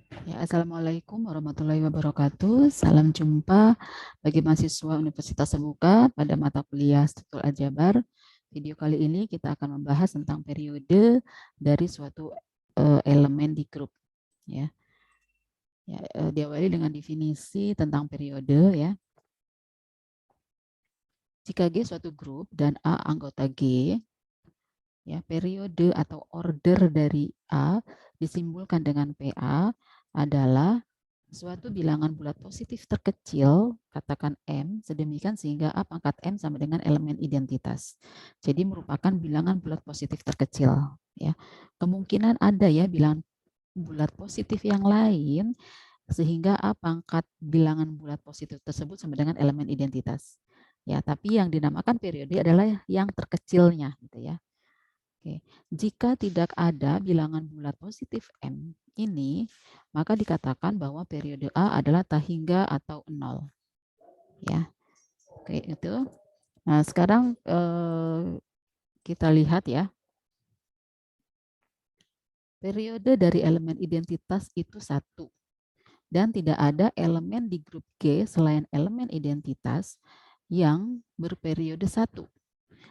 Ya, Assalamualaikum warahmatullahi wabarakatuh. Salam jumpa bagi mahasiswa Universitas Terbuka pada mata kuliah Struktur Aljabar. Video kali ini kita akan membahas tentang periode dari suatu elemen di grup. Ya, diawali dengan definisi tentang periode. Ya, jika G suatu grup dan A anggota G, ya periode atau order dari A disimbolkan dengan PA adalah suatu bilangan bulat positif terkecil, katakan M, sedemikian sehingga A pangkat M sama dengan elemen identitas. Jadi merupakan bilangan bulat positif terkecil. Ya, kemungkinan ada ya bilangan bulat positif yang lain sehingga A pangkat bilangan bulat positif tersebut sama dengan elemen identitas. Ya, tapi yang dinamakan periode adalah yang terkecilnya, gitu ya. Oke. Jika tidak ada bilangan bulat positif M ini, maka dikatakan bahwa periode A adalah tak hingga atau 0. Ya. Oke, itu. Nah, sekarang kita lihat ya. Periode dari elemen identitas itu 1. Dan tidak ada elemen di grup G selain elemen identitas yang berperiode 1.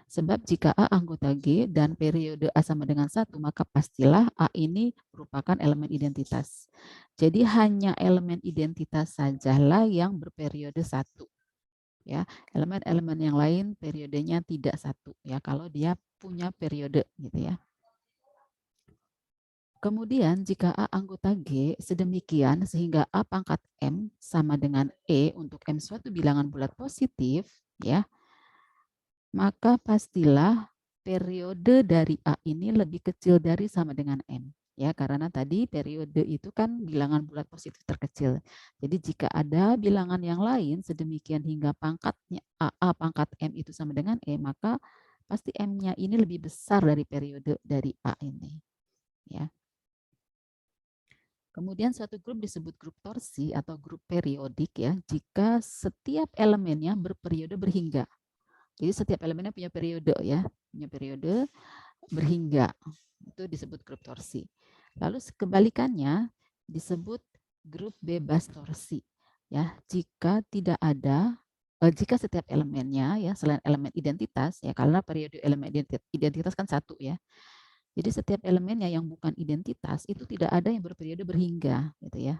Sebab jika A anggota G dan periode A sama dengan 1, maka pastilah A ini merupakan elemen identitas. Jadi hanya elemen identitas sajalah yang berperiode 1. Ya, elemen-elemen yang lain periodenya tidak 1 ya kalau dia punya periode gitu ya. Kemudian jika A anggota G sedemikian sehingga A pangkat M sama dengan E untuk M suatu bilangan bulat positif ya, maka pastilah periode dari A ini lebih kecil dari sama dengan M. Ya, karena tadi periode itu kan bilangan bulat positif terkecil. Jadi jika ada bilangan yang lain sedemikian hingga pangkatnya A pangkat M itu sama dengan E, maka pasti M-nya ini lebih besar dari periode dari A ini. Ya. Kemudian suatu grup disebut grup torsi atau grup periodik ya, jika setiap elemennya berperiode berhingga. Jadi setiap elemennya punya periode ya, punya periode berhingga. Itu disebut grup torsi. Lalu kebalikannya disebut grup bebas torsi. Ya, jika tidak ada jika setiap elemennya ya selain elemen identitas ya karena periode elemen identitas kan 1 ya. Jadi setiap elemennya yang bukan identitas itu tidak ada yang berperiode berhingga gitu ya.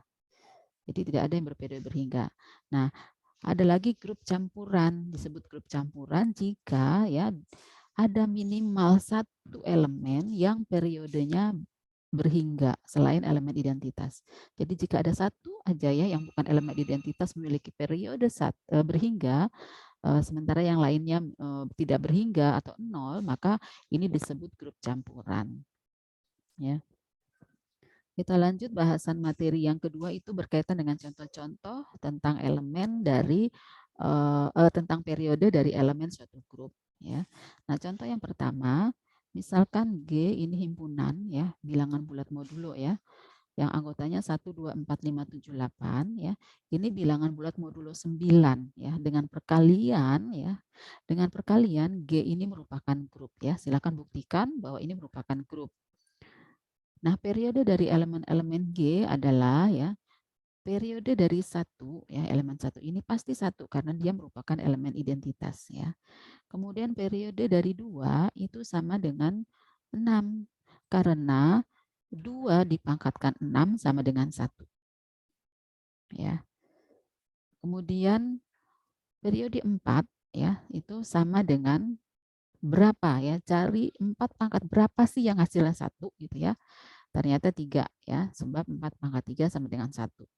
Jadi tidak ada yang berperiode berhingga. Nah, ada lagi grup campuran, disebut grup campuran jika ya ada minimal satu elemen yang periodenya berhingga selain elemen identitas. Jadi jika ada satu aja ya yang bukan elemen identitas memiliki periode berhingga, sementara yang lainnya tidak berhingga atau 0, maka ini disebut grup campuran. Ya. Kita lanjut bahasan materi yang kedua itu berkaitan dengan contoh-contoh tentang elemen dari tentang periode dari elemen suatu grup ya. Nah, contoh yang pertama, misalkan G ini himpunan ya, bilangan bulat modulo ya, yang anggotanya 1 2 4 5 7 8 ya. Ini bilangan bulat modulo 9 ya, dengan perkalian ya. Dengan perkalian G ini merupakan grup ya. Silakan buktikan bahwa ini merupakan grup. Nah, periode dari elemen-elemen G adalah ya periode dari 1 ya, elemen 1 ini pasti 1 karena dia merupakan elemen identitas ya. Kemudian periode dari 2 itu sama dengan 6 karena 2 dipangkatkan 6 sama dengan 1 ya. Kemudian periode 4 ya itu sama dengan berapa ya? Cari 4 pangkat berapa sih yang hasilnya 1 gitu ya. Ternyata 3 ya, sebab 4 pangkat 3 sama dengan 1.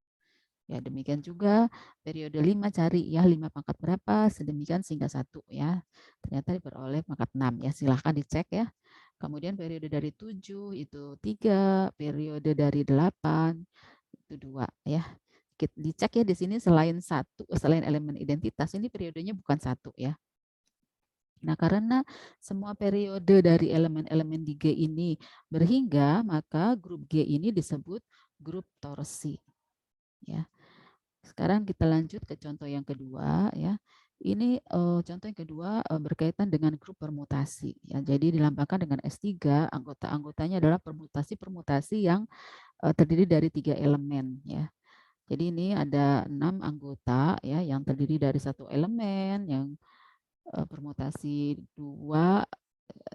Ya, demikian juga periode 5 cari ya 5 pangkat berapa sedemikian sehingga 1 ya. Ternyata diperoleh pangkat 6 ya. Silahkan dicek ya. Kemudian periode dari 7 itu 3, periode dari 8 itu 2 ya. Dicek ya di sini selain elemen identitas ini periodenya bukan 1 ya. Nah, karena semua periode dari elemen-elemen di G ini berhingga, maka grup G ini disebut grup torsi. Ya. Sekarang kita lanjut ke contoh yang kedua ya. Ini contoh yang kedua berkaitan dengan grup permutasi ya. Jadi dilambangkan dengan S3, anggota-anggotanya adalah permutasi-permutasi yang terdiri dari 3 elemen ya. Jadi ini ada 6 anggota ya yang terdiri dari satu elemen yang permutasi 2,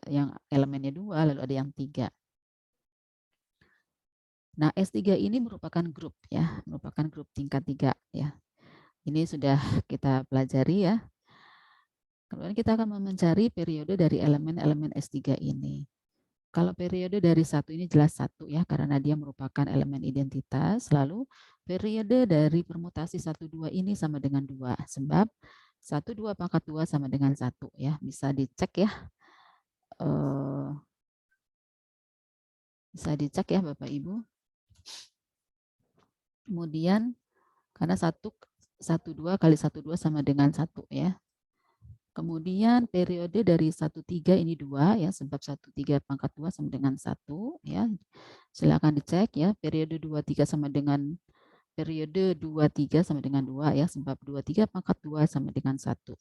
yang elemennya 2, lalu ada yang 3. Nah, S3 ini merupakan grup ya, merupakan grup tingkat 3 ya. Ini sudah kita pelajari ya. Kemudian kita akan mencari periode dari elemen-elemen S3 ini. Kalau periode dari 1 ini jelas 1 ya, karena dia merupakan elemen identitas. Lalu periode dari permutasi 1, 2 ini sama dengan 2. Sebab 1, 2 pangkat 2 sama dengan 1 ya. Bisa dicek ya. Bisa dicek ya Bapak Ibu. Kemudian karena 1, 2 kali 1, 2 sama dengan 1 ya. Kemudian periode dari 1, 3 ini 2 ya, sebab 1, 3 pangkat 2 sama dengan 1 ya. Silakan dicek ya, periode 2, 3 sama dengan periode 2, 3 sama dengan 2 ya, sebab 2, 3 pangkat 2 sama dengan 1.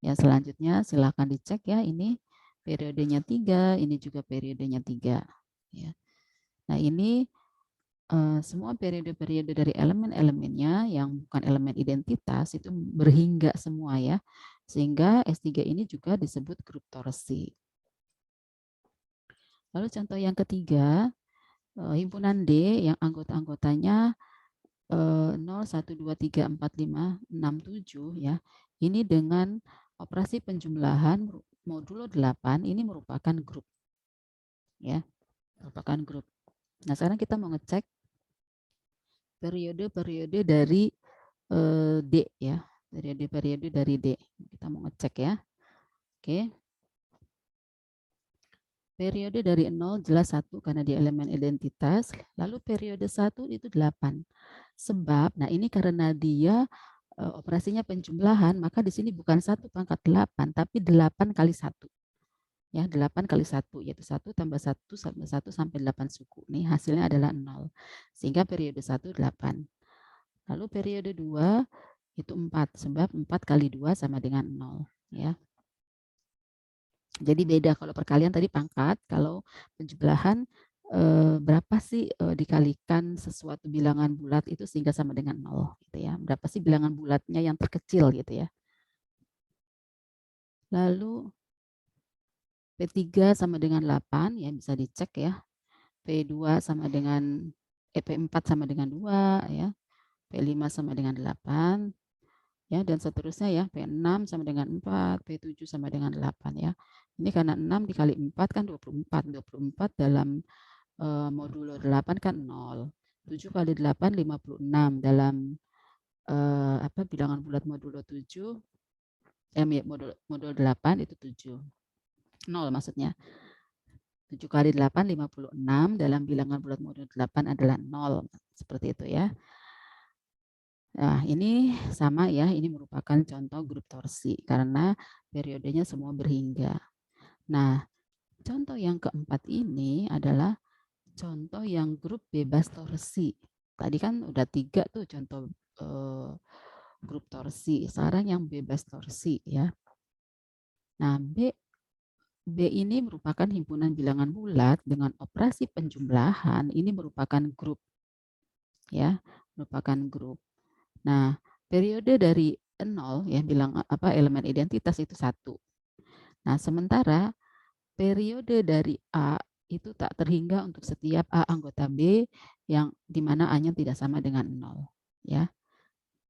Ya, selanjutnya silakan dicek ya, ini periodenya 3, ini juga periodenya 3 ya. Nah, ini semua periode-periode dari elemen-elemennya yang bukan elemen identitas itu berhingga semua ya. Sehingga S3 ini juga disebut grup torsi. Lalu contoh yang ketiga, himpunan D yang anggota-anggotanya 0, 1, 2, 3, 4, 5, 6, 7 ya. Ini dengan operasi penjumlahan modulo 8 ini merupakan grup. Ya, merupakan grup. Nah, sekarang kita mau ngecek periode-periode dari D ya, periode-periode dari D. Kita mau ngecek ya. Oke. Periode dari 0 jelas 1 karena dia elemen identitas, lalu periode 1 itu 8. Sebab, nah ini karena dia operasinya penjumlahan, maka di sini bukan 1 pangkat 8, tapi 8 kali 1. Ya, 8 kali 1, yaitu 1 tambah 1 tambah 1 sampai 8 suku. Nih hasilnya adalah 0. Sehingga periode 1, 8. Lalu periode 2 itu 4, sebab 4 kali 2 sama dengan 0. Ya. Jadi beda, kalau perkalian tadi pangkat, kalau penjumlahan berapa sih dikalikan sesuatu bilangan bulat itu sehingga sama dengan 0 gitu ya. Berapa sih bilangan bulatnya yang terkecil gitu ya. Lalu P3 sama dengan 8 ya, bisa dicek ya. P2 sama dengan P4 sama dengan 2 ya. P5 sama dengan 8 ya, dan seterusnya ya. P6 sama dengan 4, P7 sama dengan 8 ya. Ini karena 6 dikali 4 kan 24. 24 dalam modulo 8 kan 0. 7 kali 8 56 dalam bilangan bulat modulo 7 modul 8 itu 7. 0 maksudnya. 7 kali 8 56 dalam bilangan bulat modul 8 adalah 0. Seperti itu ya. Nah, ini sama ya, ini merupakan contoh grup torsi karena periodenya semua berhingga. Nah, contoh yang keempat ini adalah contoh yang grup bebas torsi. Tadi kan udah 3 tuh contoh grup torsi. Sekarang yang bebas torsi ya. Nah, B ini merupakan himpunan bilangan bulat dengan operasi penjumlahan. Ini merupakan grup ya, merupakan grup. Nah, periode dari 0 ya, elemen identitas itu 1. Nah, sementara periode dari A itu tak terhingga untuk setiap A anggota B yang dimana A-nya tidak sama dengan 0 ya.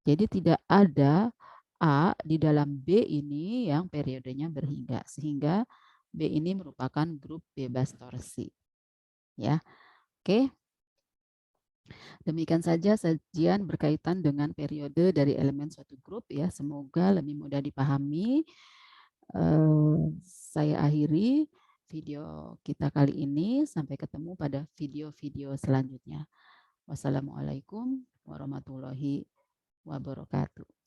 Jadi tidak ada A di dalam B ini yang periodenya berhingga, sehingga B ini merupakan grup bebas torsi. Ya. Oke. Demikian saja sajian berkaitan dengan periode dari elemen suatu grup ya. Semoga lebih mudah dipahami. Saya akhiri video kita kali ini. Sampai ketemu pada video-video selanjutnya. Wassalamualaikum warahmatullahi wabarakatuh.